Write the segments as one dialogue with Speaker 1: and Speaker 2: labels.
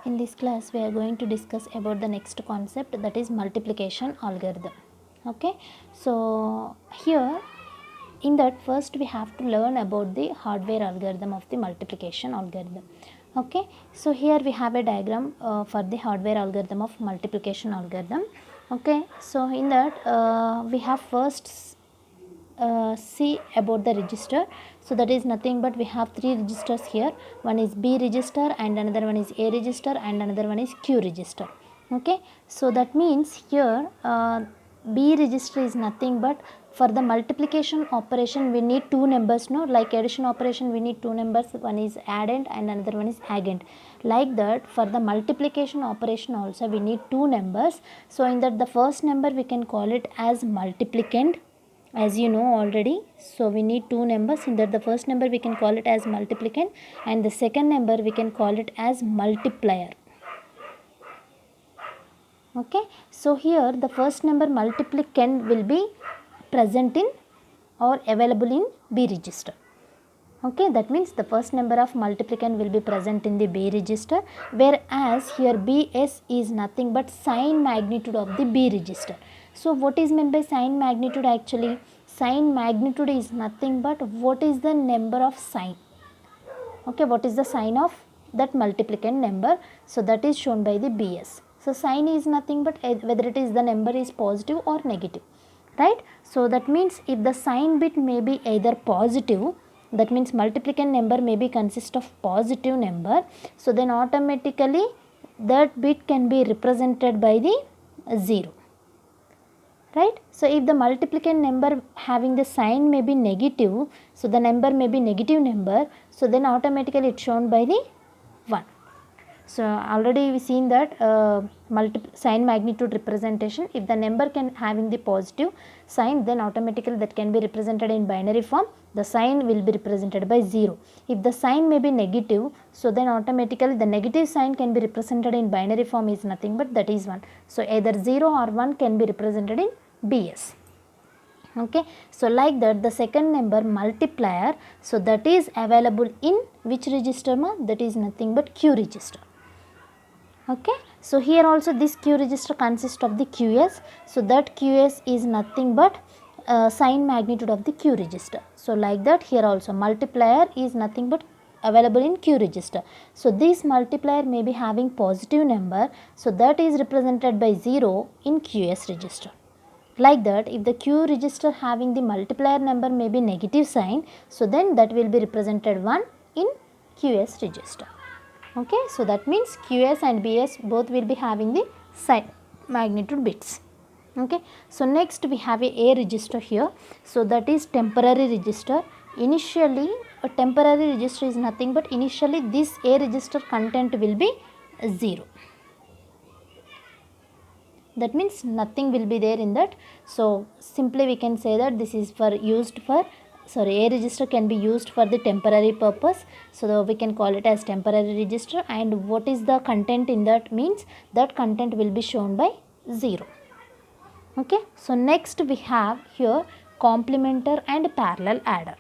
Speaker 1: In this class we are going to discuss about the next concept, that is multiplication algorithm. Okay, so here in that first we have to learn about the hardware algorithm of the multiplication algorithm. Okay, so here we have a diagram for the hardware algorithm of multiplication algorithm. Okay, so in that we have first see about the register. So that is nothing but we have three registers here. One is B register and another one is A register and another one is Q register. Okay, so that means here B register is nothing but for the multiplication operation we need two numbers, no, like addition operation we need two numbers, one is addend and another one is agent. Like that for the multiplication operation also we need two numbers. So in that the first number we can call it as multiplicand, as you know already. So we need two numbers. In that the first number we can call it as multiplicand and the second number we can call it as multiplier. Okay, so here the first number multiplicand will be present in or available in B register. Okay, that means the first number of multiplicand will be present in the B register, whereas here Bs is nothing but sign magnitude of the B register. So what is meant by sign magnitude actually? Sign magnitude is nothing but what is the number of sign. Okay, what is the sign of that multiplicand number? So that is shown by the Bs. So sign is nothing but whether it is the number is positive or negative, right? So that means if the sign bit may be either positive, that means multiplicand number may be consist of positive number, so then automatically that bit can be represented by the 0, right? So if the multiplicand number having the sign may be negative, so the number may be negative number, so then automatically it's shown by the 1. So already we seen that sign magnitude representation, if the number can having the positive sign, then automatically that can be represented in binary form, the sign will be represented by 0. If the sign may be negative, so then automatically the negative sign can be represented in binary form is nothing but that is 1. So either 0 or 1 can be represented in Bs. Okay, so like that the second number multiplier, so that is available in which register ma? That is nothing but Q register. Okay, so here also this Q register consists of the Qs, so that Qs is nothing but sign magnitude of the Q register. So like that here also multiplier is nothing but available in Q register. So this multiplier may be having positive number, so that is represented by 0 in Qs register. Like that if the Q register having the multiplier number may be negative sign, so then that will be represented 1 in Qs register. Okay, so that means Qs and Bs both will be having the sign magnitude bits. Okay, so next we have a register here, so that is temporary register. Initially a temporary register is nothing but initially this A register content will be 0. That means nothing will be there in that. So simply we can say that this is for used for A register can be used for the temporary purpose, so we can call it as temporary register, and what is the content in that means that content will be shown by 0. Okay, so next we have here complementer and parallel adder.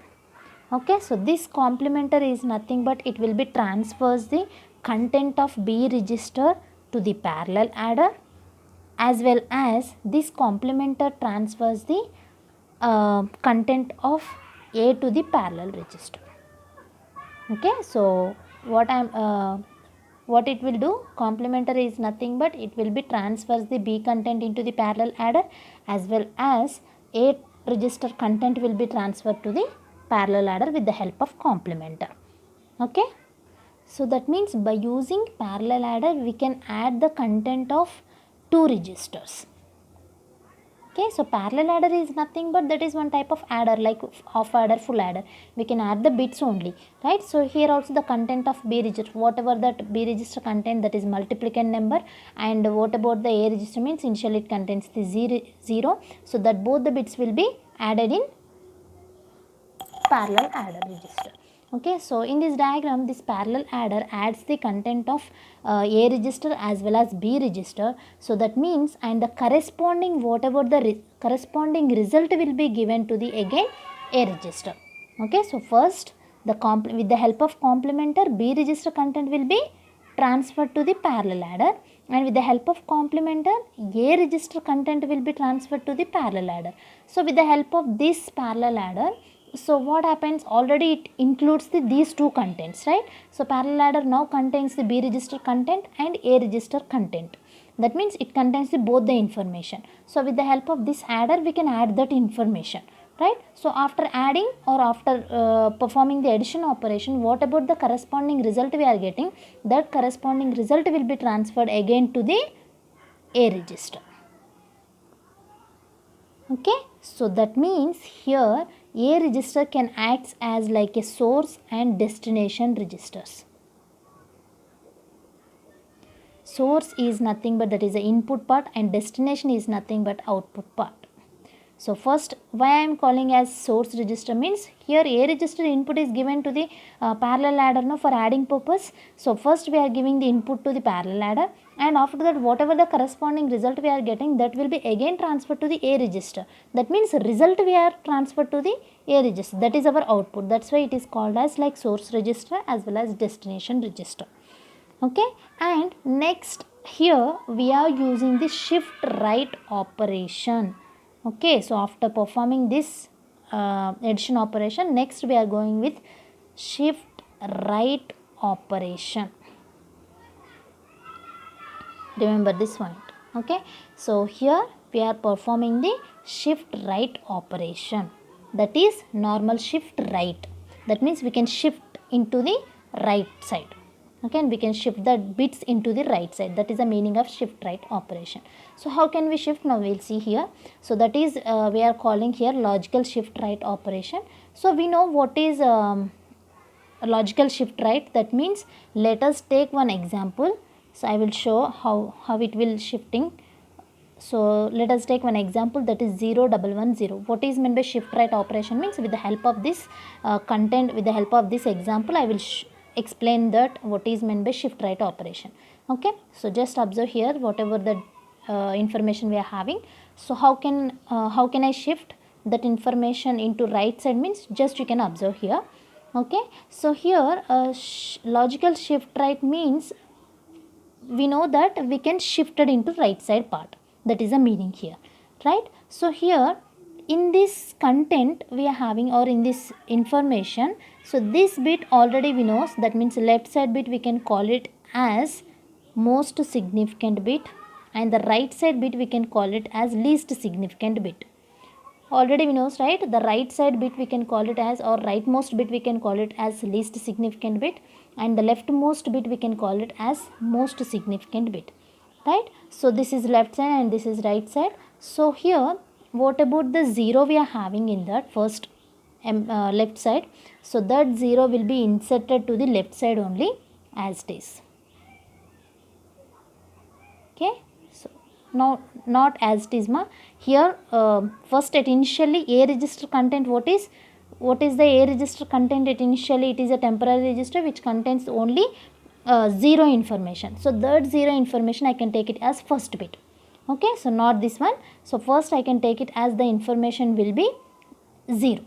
Speaker 1: Okay, so this complementer is nothing but it will be transfers the content of B register to the parallel adder, as well as this complementer transfers the content of A to the parallel register. Okay, so what it will do, complementer is nothing but it will be transfers the B content into the parallel adder, as well as A register content will be transferred to the parallel adder with the help of complementer. Okay, so that means by using parallel adder we can add the content of two registers. Okay, so parallel adder is nothing but that is one type of adder, like half adder, full adder. We can add the bits only, right? So here also the content of B register, whatever that B register content, that is multiplicand number, and what about the A register means initially it contains the 0, so that both the bits will be added in parallel adder register. Okay, so in this diagram this parallel adder adds the content of A register as well as B register, so that means and the corresponding whatever the corresponding result will be given to the again A register. Okay, so first the with the help of complementer B register content will be transferred to the parallel adder, and with the help of complementer, A register content will be transferred to the parallel adder. So with the help of this parallel adder, so what happens, already it includes these two contents, right? So parallel adder now contains the B register content and A register content. That means it contains both the information. So with the help of this adder, we can add that information, right? So after adding or after performing the addition operation, what about the corresponding result we are getting? That corresponding result will be transferred again to the A register. Okay, so that means here A register can act as like a source and destination registers. Source is nothing but that is the input part, and destination is nothing but output part. So first, why I am calling as source register means here A register input is given to the parallel adder for adding purpose. So first we are giving the input to the parallel adder, and after that whatever the corresponding result we are getting, that will be again transferred to the A register. That means result we are transferred to the A register. That is our output. That's why it is called as like source register as well as destination register. Okay, and next here we are using the shift right operation. Okay, so after performing this addition operation, next we are going with shift right operation. Remember this point. Okay, so here we are performing the shift right operation, that is normal shift right. That means we can shift into the right side. Okay, and we can shift the bits into the right side. That is the meaning of shift right operation. So how can we shift? Now we will see here. So that is we are calling here logical shift right operation. So we know what is logical shift right. That means let us take one example. So I will show how it will shifting. So let us take one example, that is 0110. What is meant by shift right operation means with the help of this content, with the help of this example, I will explain that what is meant by shift right operation. Okay, so just observe here whatever the information we are having. So how can I shift that information into right side means just you can observe here. Okay, so here logical shift right means we know that we can shift it into right side part. That is the meaning here, right? So here in this content we are having, or in this information, so this bit already we know, that means left side bit we can call it as most significant bit, and the right side bit we can call it as least significant bit. Already we know, right? The right side bit we can call it as, or rightmost bit we can call it as least significant bit, and the leftmost bit we can call it as most significant bit, right? So this is left side and this is right side. So here what about the 0 we are having in that first left side? So that 0 will be inserted to the left side only as it is. Okay, so now not as it is here. First at initially A register content, what is the A register content? At initially it is a temporary register which contains only 0 information. So that 0 information I can take it as first bit. Okay, so not this one. So first I can take it as the information will be 0.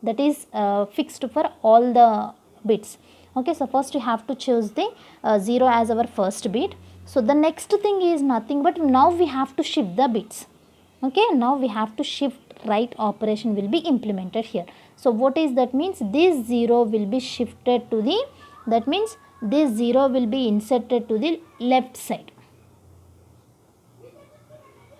Speaker 1: That is fixed for all the bits. Okay, so first you have to choose the 0 as our first bit. So the next thing is nothing but now we have to shift the bits. Okay, now we have to shift right operation will be implemented here. So what is that means? This 0 will be shifted to the, that means this 0 will be inserted to the left side.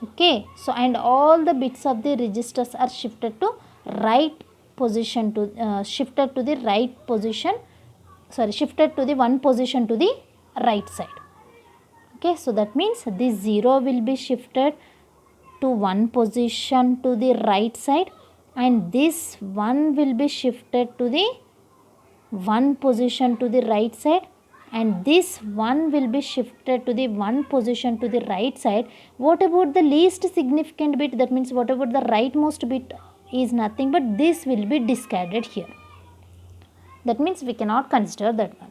Speaker 1: Okay, so and all the bits of the registers are shifted to right position, to shifted to the right position, shifted to the one position to the right side. Okay, so that means this 0 will be shifted to one position to the right side, and this 1 will be shifted to the one position to the right side, and this 1 will be shifted to the one position to the right side. What about the least significant bit? That means whatever the rightmost bit is nothing but this will be discarded here. That means we cannot consider that one.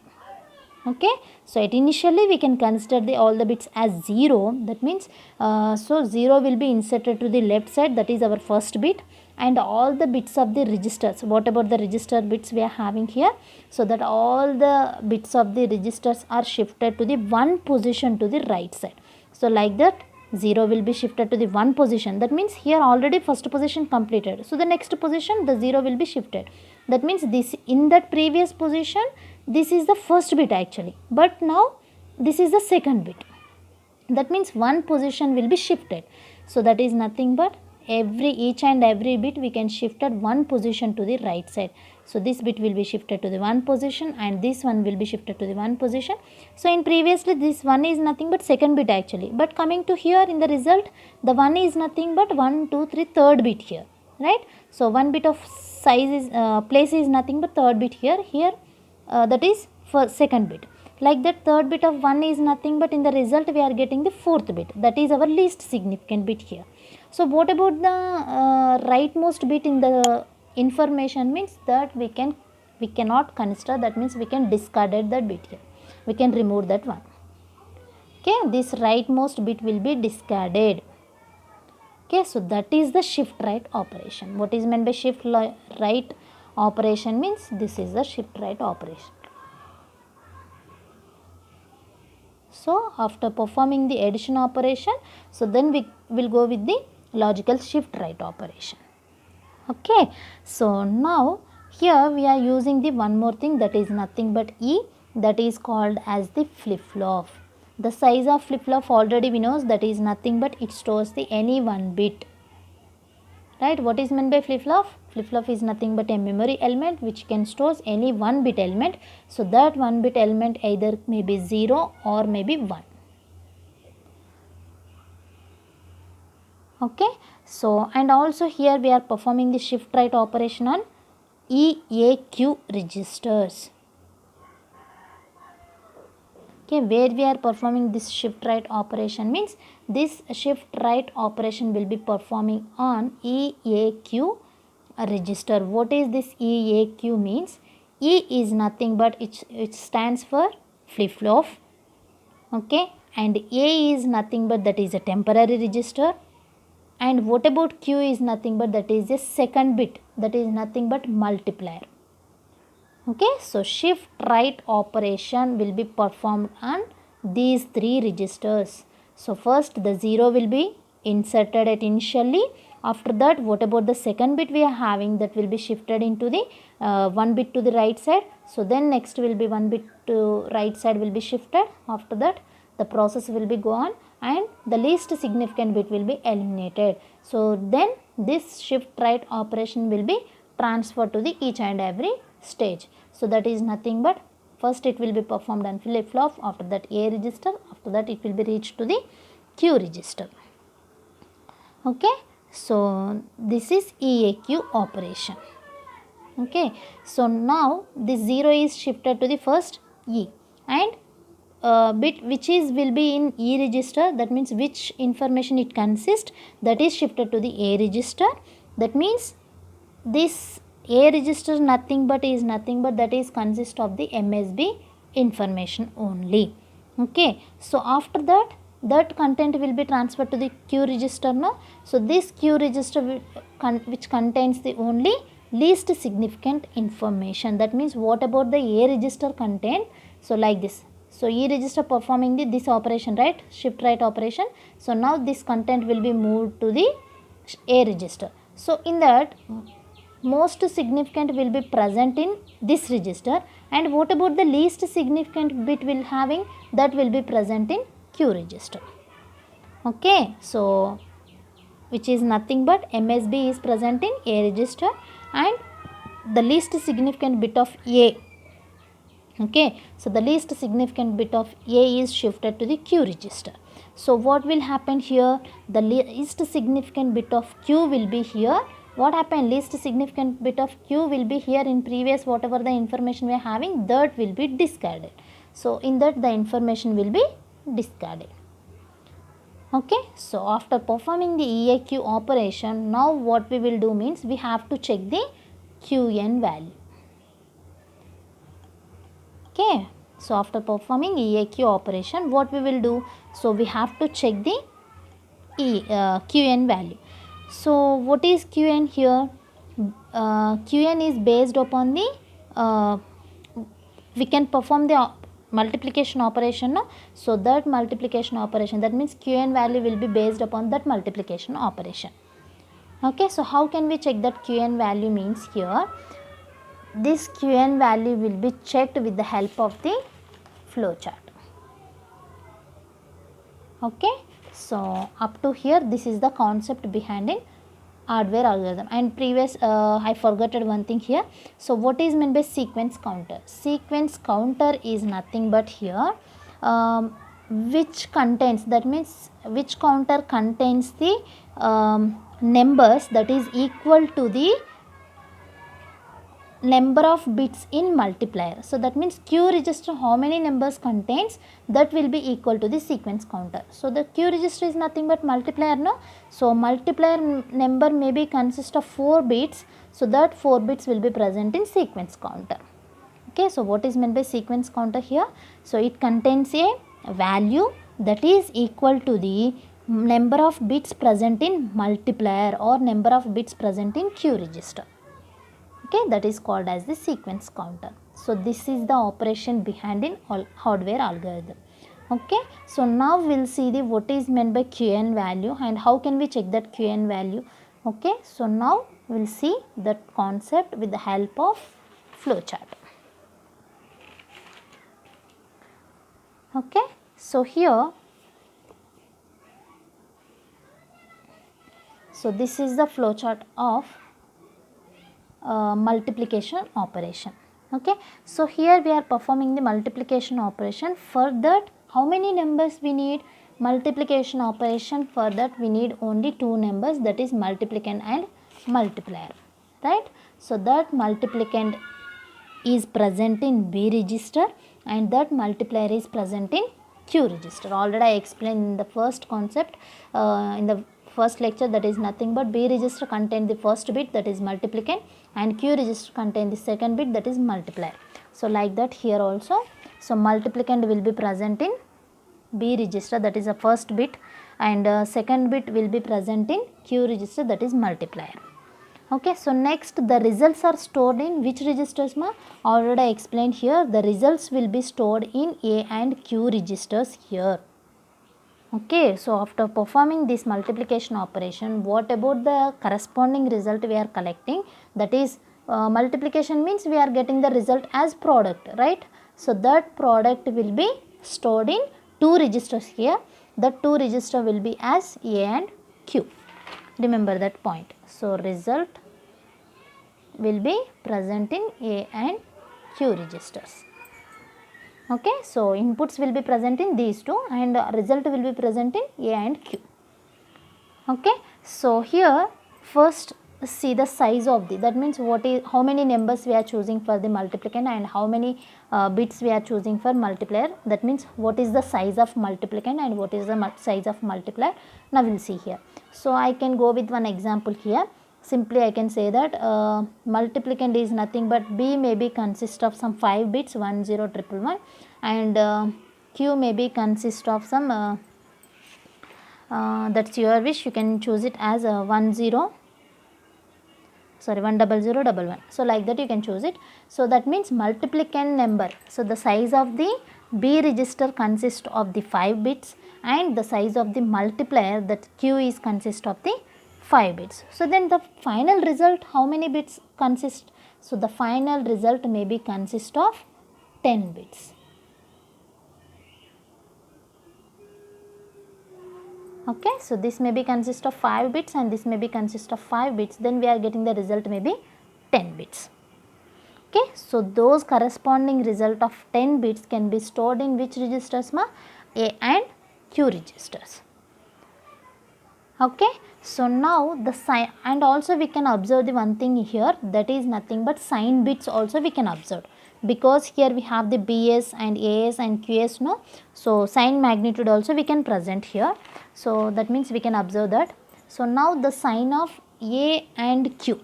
Speaker 1: Okay, so at initially we can consider all the bits as 0. That means so 0 will be inserted to the left side, that is our first bit, and all the bits of the registers, what about the register bits we are having here, so that all the bits of the registers are shifted to the one position to the right side. So like that 0 will be shifted to the one position, that means here already first position completed, so the next position the 0 will be shifted. That means this, in that previous position this is the first bit actually, but now this is the second bit. That means one position will be shifted. So that is nothing but each and every bit we can shift at one position to the right side. So this bit will be shifted to the one position and this one will be shifted to the one position. So in previously this one is nothing but second bit actually, but coming to here in the result the one is nothing but 1 2 3 third bit here, right? So one bit of size is place is nothing but third bit here, that is for second bit. Like that third bit of 1 is nothing but in the result we are getting the fourth bit, that is our least significant bit here. So what about the rightmost bit in the information, means that we cannot consider, that means we can discard that bit here, we can remove that one. Okay, this rightmost bit will be discarded. Okay, so that is the shift right operation. What is meant by shift right operation, means this is the shift right operation. So after performing the addition operation, so then we will go with the logical shift right operation. Okay, so now here we are using the one more thing, that is nothing but E, that is called as the flip-flop. The size of flip-flop already we know, that is nothing but it stores the any one bit. Right, what is meant by flip-flop? Flip-flop is nothing but a memory element which can store any one bit element. So that one bit element either may be 0 or maybe 1. Okay, so and also here we are performing the shift right operation on EAQ registers. Okay, where we are performing this shift right operation, means this shift right operation will be performing on EAQ register. What is this EAQ means? E is nothing but it stands for flip-flop. Okay, and A is nothing but that is a temporary register, and what about Q is nothing but that is a second bit, that is nothing but multiplier. Okay, so shift right operation will be performed on these three registers. So first the 0 will be inserted at initially. After that, what about the second bit we are having, that will be shifted into the one bit to the right side. So then next will be one bit to right side will be shifted. After that the process will be go on and the least significant bit will be eliminated. So then this shift right operation will be transferred to the each and every stage. So that is nothing but first it will be performed on flip-flop, after that A register, after that it will be reached to the Q register. Okay, so this is EAQ operation. Okay, so now this 0 is shifted to the first E, and bit which is will be in E register, that means which information it consists, that is shifted to the A register. That means this A register nothing but that is consist of the MSB information only. Okay, so after that content will be transferred to the Q register now. So this Q register which contains the only least significant information. That means what about the A register content? So like this. So E register performing this operation, right, shift right operation. So now this content will be moved to the A register. So in that most significant will be present in this register, and what about the least significant bit will having, that will be present in Q register. Okay, so which is nothing but MSB is present in A register and the least significant bit of A. Okay, so the least significant bit of A is shifted to the Q register. So what will happen here, the least significant bit of Q will be here. What happened, least significant bit of Q will be here in previous whatever the information we are having, that will be discarded. So in that the information will be discarded. Okay, so after performing the EAQ operation, now what we will do means we have to check the Qn value. Okay, So after performing EAQ operation, what we will do? So we have to check the Qn value. So what is Qn here? Qn is based upon the we can perform the multiplication operation, no? So that multiplication operation, that means Qn value will be based upon that multiplication operation. Okay, so how can we check that Qn value? Means here this Qn value will be checked with the help of the flowchart. Okay, so up to here this is the concept behind it hardware algorithm. And previous I forgot one thing here. So what is meant by sequence counter? Sequence counter is nothing but here which contains, that means which counter contains the numbers that is equal to the number of bits in multiplier. So that means Q register how many numbers contains, that will be equal to the sequence counter. So the Q register is nothing but multiplier, no? So multiplier number may be consist of 4 bits, so that 4 bits will be present in sequence counter. Okay, so what is meant by sequence counter here? So it contains a value that is equal to the number of bits present in multiplier or number of bits present in Q register. Okay, that is called as the sequence counter. So this is the operation behind in hardware algorithm. Okay, so now we'll see the what is meant by Qn value and how can we check that Qn value. Okay, so now we'll see that concept with the help of flowchart. Okay, so here, so this is the flowchart of multiplication operation. Okay, so here we are performing the multiplication operation. For that, how many numbers we need? Multiplication operation, for that we need only 2 numbers, that is multiplicand and multiplier, right? So that multiplicand is present in B register and that multiplier is present in Q register. Already I explained in the first concept in the first lecture, that is nothing but B register contain the first bit, that is multiplicand, and Q register contain the second bit, that is multiplier. So like that here also, so multiplicand will be present in B register, that is the first bit, and second bit will be present in Q register, that is multiplier. Okay, so next the results are stored in which registers, ma? Already I explained here, the results will be stored in A and Q registers here. Okay, so after performing this multiplication operation, what about the corresponding result we are collecting? That is multiplication means we are getting the result as product, right? So that product will be stored in 2 registers here. The 2 register will be as A and Q. Remember that point. So result will be present in A and Q registers. Okay, so inputs will be present in these two and result will be present in A and Q. Okay, so here first see the size of the, that means what is, how many numbers we are choosing for the multiplicand and how many bits we are choosing for multiplier. That means what is the size of multiplicand and what is the size of multiplier. Now we'll see here. So I can go with one example here. Simply I can say that multiplicand is nothing but B may be consist of some 5 bits 1 0 1 1 and Q may be consist of some that's your wish, you can choose it as 1 0 sorry 1 0 0 1 1. So like that you can choose it. So that means multiplicand number, so the size of the B register consists of the 5 bits and the size of the multiplier, that Q is consist of the 5 bits. So then the final result, how many bits consist? So the final result may be consist of 10 bits. Okay, so this may be consist of 5 bits and this may be consist of 5 bits, then we are getting the result may be 10 bits. Okay, so those corresponding result of 10 bits can be stored in which registers, ma? A and Q registers. Okay, so now the sign, and also we can observe the one thing here, that is nothing but sign bits also we can observe, because here we have the BS and AS and QS, no? So sign magnitude also we can present here. So that means we can observe that. So now the sign of A and Q.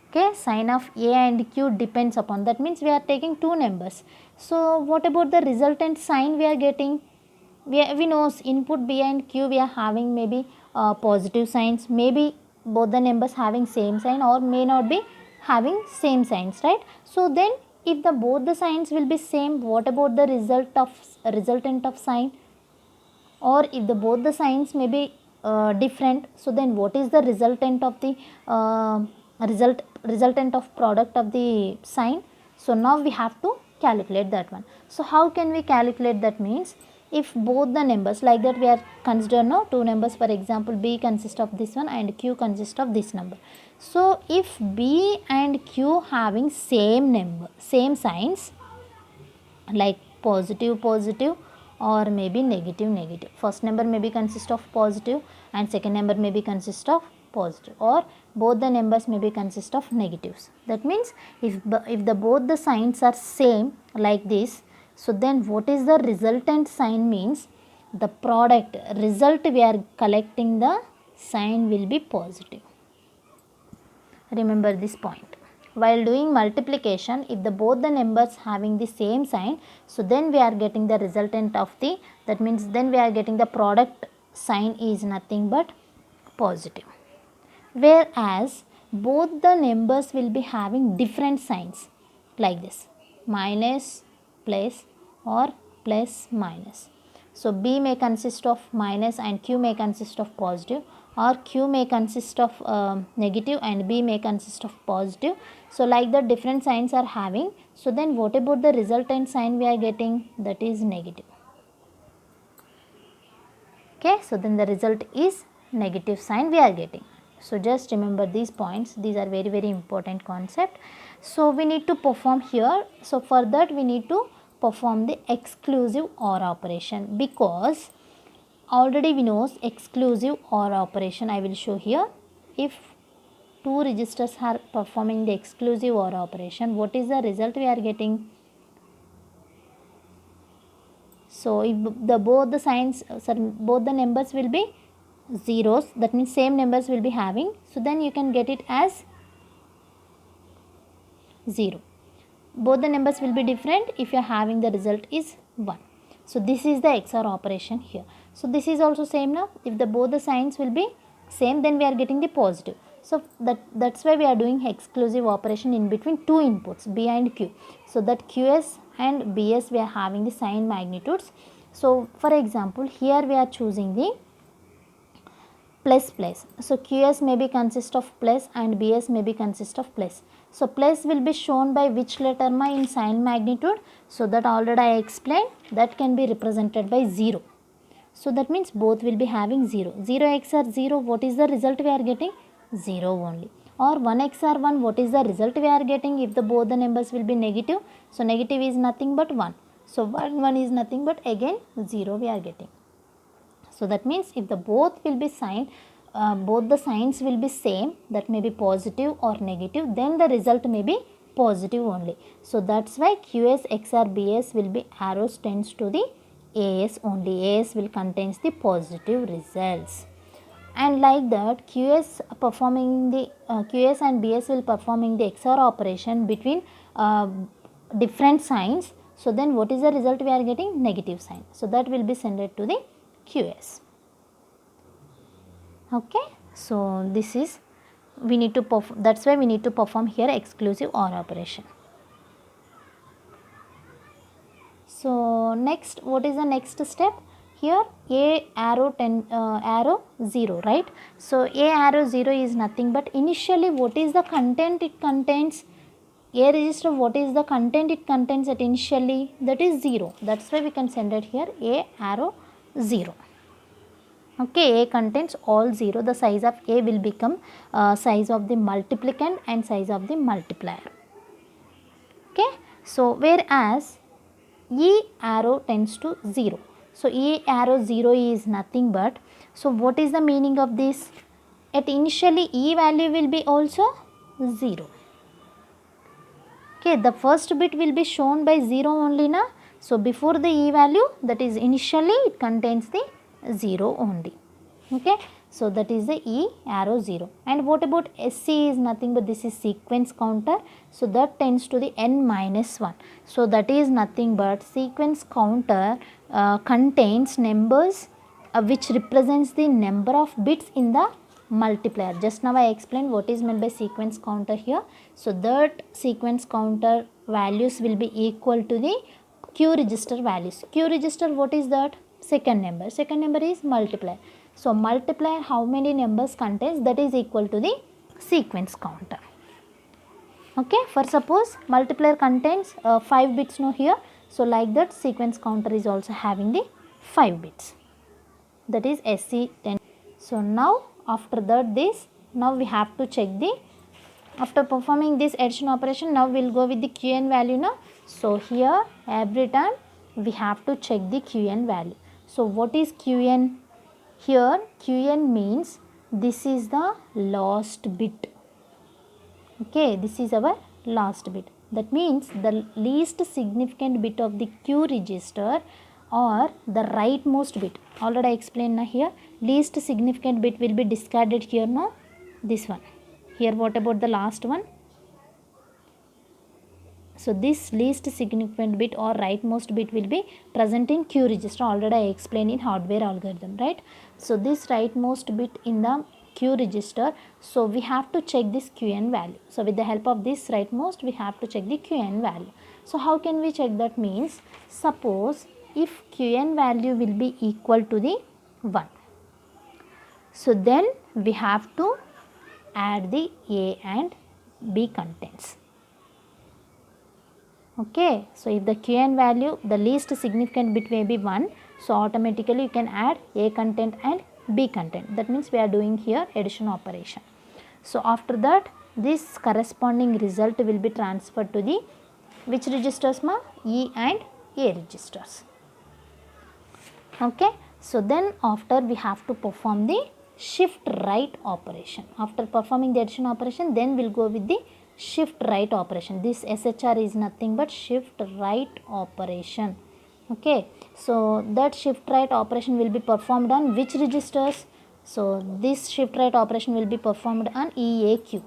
Speaker 1: Okay, sign of A and Q depends upon, that means we are taking 2 numbers. So what about the resultant sign we are getting? We know input B and Q we are having maybe positive signs, maybe both the numbers having same sign or may not be having same signs, right? So then if the both the signs will be same, what about the resultant of sign? Or if the both the signs may be different, so then what is the resultant of the resultant of product of the sign? So now we have to calculate that one. So how can we calculate that? Means if both the numbers like that, we are consider now two numbers, for example B consists of this one and Q consists of this number. So if B and Q having same number, same signs, like positive positive or maybe negative negative, first number may be consist of positive and second number may be consist of positive, or both the numbers may be consist of negatives. That means if the both the signs are same like this, so then what is the resultant sign? Means the product result we are collecting, the sign will be positive. Remember this point. While doing multiplication, if the both the numbers having the same sign, so then we are getting the resultant of the, that means then we are getting the product sign is nothing but positive. Whereas both the numbers will be having different signs like this, minus, plus or plus minus. So B may consist of minus and Q may consist of positive, or Q may consist of negative and B may consist of positive. So like the different signs are having, so then what about the resultant sign we are getting? That is negative. Okay, so then the result is negative sign we are getting. So just remember these points, these are very very important concept. So we need to perform here, so for that we need to perform the exclusive OR operation, because already we know exclusive OR operation. I will show here. If two registers are performing the exclusive OR operation, what is the result we are getting? So if both the signs, both the numbers will be zeros, that means same numbers will be having, so then you can get it as 0. Both the numbers will be different if you are having the result is 1. So this is the XOR operation here. So this is also same now. If the both the signs will be same, then we are getting the positive. So that's why we are doing exclusive operation in between two inputs B and Q. So that QS and BS we are having the sign magnitudes. So for example, here we are choosing the plus plus. So QS may be consist of plus and BS may be consist of plus. So plus will be shown by which letter in sign magnitude? So that already I explained, that can be represented by 0. So that means both will be having 0. 0 XOR 0, what is the result we are getting? 0 only. Or 1 XOR 1, what is the result we are getting if the both the numbers will be negative? So negative is nothing but 1. So 1 is nothing but again 0 we are getting. So that means if the both will be sign, both the signs will be same, that may be positive or negative, then the result may be positive only. So that's why QS XOR BS will be arrows tends to the AS only. AS will contains the positive results. And like that QS performing the QS and BS will performing the XOR operation between different signs. So then what is the result we are getting? Negative sign. So that will be sent to the QS. Okay, so this is we need to perform, that's why we need to perform here exclusive OR operation. So next, what is the next step? Here A arrow 0, right? So A arrow 0 is nothing but initially what is the content it contains? A register, what is the content it contains at initially? That is 0. That's why we can send it here A arrow 0. Okay, A contains all 0. The size of A will become size of the multiplicand and size of the multiplier. Okay, so whereas E arrow tends to 0. So E arrow 0 is nothing but, so what is the meaning of this? At initially E value will be also 0. Okay, the first bit will be shown by 0 only na. So before the E value, that is initially it contains the 0 only. Okay, So that is the E arrow 0. And what about SC is nothing but this is sequence counter. So that tends to the n minus 1. So that is nothing but sequence counter contains numbers which represents the number of bits in the multiplier. Just now I explained what is meant by sequence counter here. So that sequence counter values will be equal to the Q register values. Q register, what is that? Second number. Second number is multiplier. So multiplier how many numbers contains, that is equal to the sequence counter. Okay, for suppose multiplier contains 5 bits now here. So like that sequence counter is also having the 5 bits. That is SC10. So now after that now we have to check the, after performing this addition operation, now we will go with the Qn value now. So here every time we have to check the Qn value. So what is Qn? Here Qn means this is the last bit. Okay, this is our last bit. That means the least significant bit of the Q register or the rightmost bit. Already I explained now here. Least significant bit will be discarded here now. This one. Here what about the last one? So this least significant bit or rightmost bit will be present in Q register. Already I explained in hardware algorithm, right? So this rightmost bit in the Q register, so we have to check this Qn value. So with the help of this rightmost, we have to check the Qn value. So how can we check that? Means suppose if Qn value will be equal to the 1, so then we have to add the A and B contents. Okay, so if the Qn value, the least significant bit may be 1, so automatically you can add A content and B content. That means we are doing here addition operation. So after that this corresponding result will be transferred to the which registers ma? E and A registers. Okay, so then after we have to perform the shift right operation. After performing the addition operation, then we'll go with the shift right operation. This SHR is nothing but shift right operation. Okay, so that shift right operation will be performed on which registers? So this shift right operation will be performed on EAQ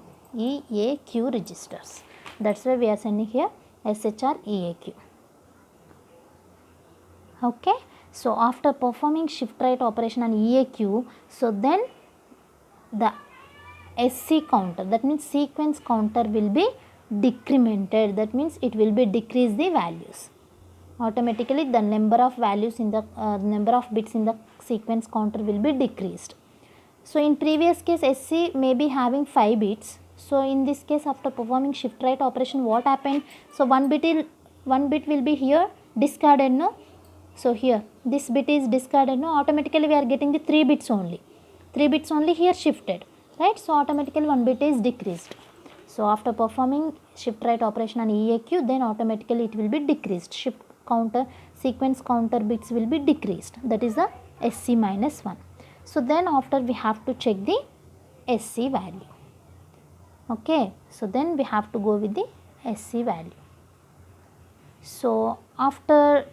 Speaker 1: registers. That's why we are sending here SHR EAQ. Okay, so after performing shift right operation on EAQ, so then the SC counter, that means sequence counter, will be decremented. That means it will be decrease the values. Automatically the number of values in the number of bits in the sequence counter will be decreased. So in previous case SC may be having 5 bits. So in this case after performing shift right operation, what happened? So one bit will be here discarded, no? So here this bit is discarded, no? Automatically we are getting the 3 bits only. 3 bits only here shifted, right? So automatically 1 bit is decreased. So after performing shift right operation on EAQ, then automatically it will be decreased. Shift counter, sequence counter bits will be decreased. That is the SC minus 1. So then after we have to check the SC value. Okay, so then we have to go with the SC value. So after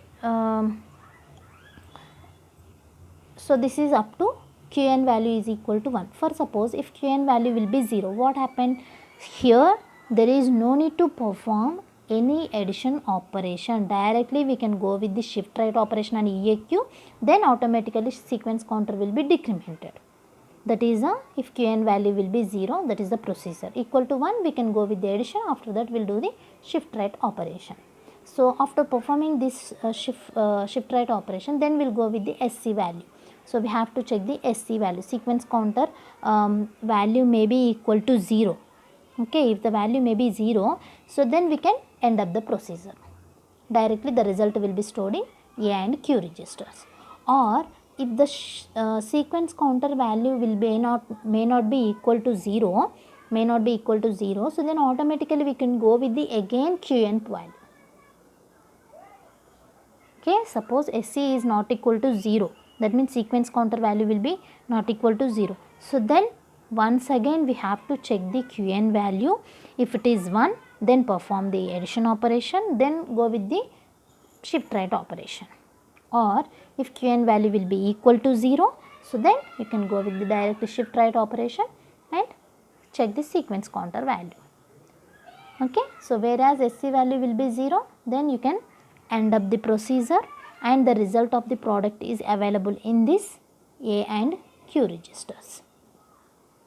Speaker 1: so this is up to Qn value is equal to 1. For suppose if Qn value will be 0, what happened? Here there is no need to perform any addition operation. Directly we can go with the shift right operation on EAQ, then automatically sequence counter will be decremented. That is if Qn value will be 0, that is the procedure. Equal to 1, we can go with the addition. After that we will do the shift right operation. So after performing this shift right operation, then we will go with the SC value. So we have to check the SC value. Sequence counter value may be equal to 0. Okay, if the value may be 0, so then we can end up the procedure. Directly the result will be stored in A and Q registers. Or if the sequence counter value will be may not be equal to 0, so then automatically we can go with the again Qn value. Okay, suppose SC is not equal to 0, that means sequence counter value will be not equal to 0. So then once again we have to check the Qn value. If it is 1, then perform the addition operation, then go with the shift right operation. Or if Qn value will be equal to 0, So then you can go with the direct shift right operation and check the sequence counter value. Okay, so whereas SC value will be 0, then you can end up the procedure and the result of the product is available in this A and Q registers.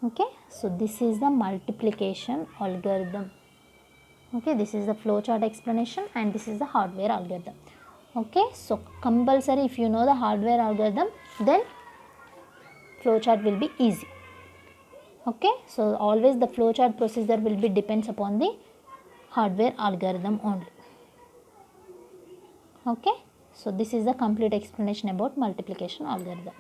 Speaker 1: Okay, so this is the multiplication algorithm. Okay, this is the flowchart explanation and this is the hardware algorithm. Okay, so compulsory, if you know the hardware algorithm, then flowchart will be easy. Okay, so always the flowchart procedure will be depends upon the hardware algorithm only. Okay, so this is the complete explanation about multiplication algorithm.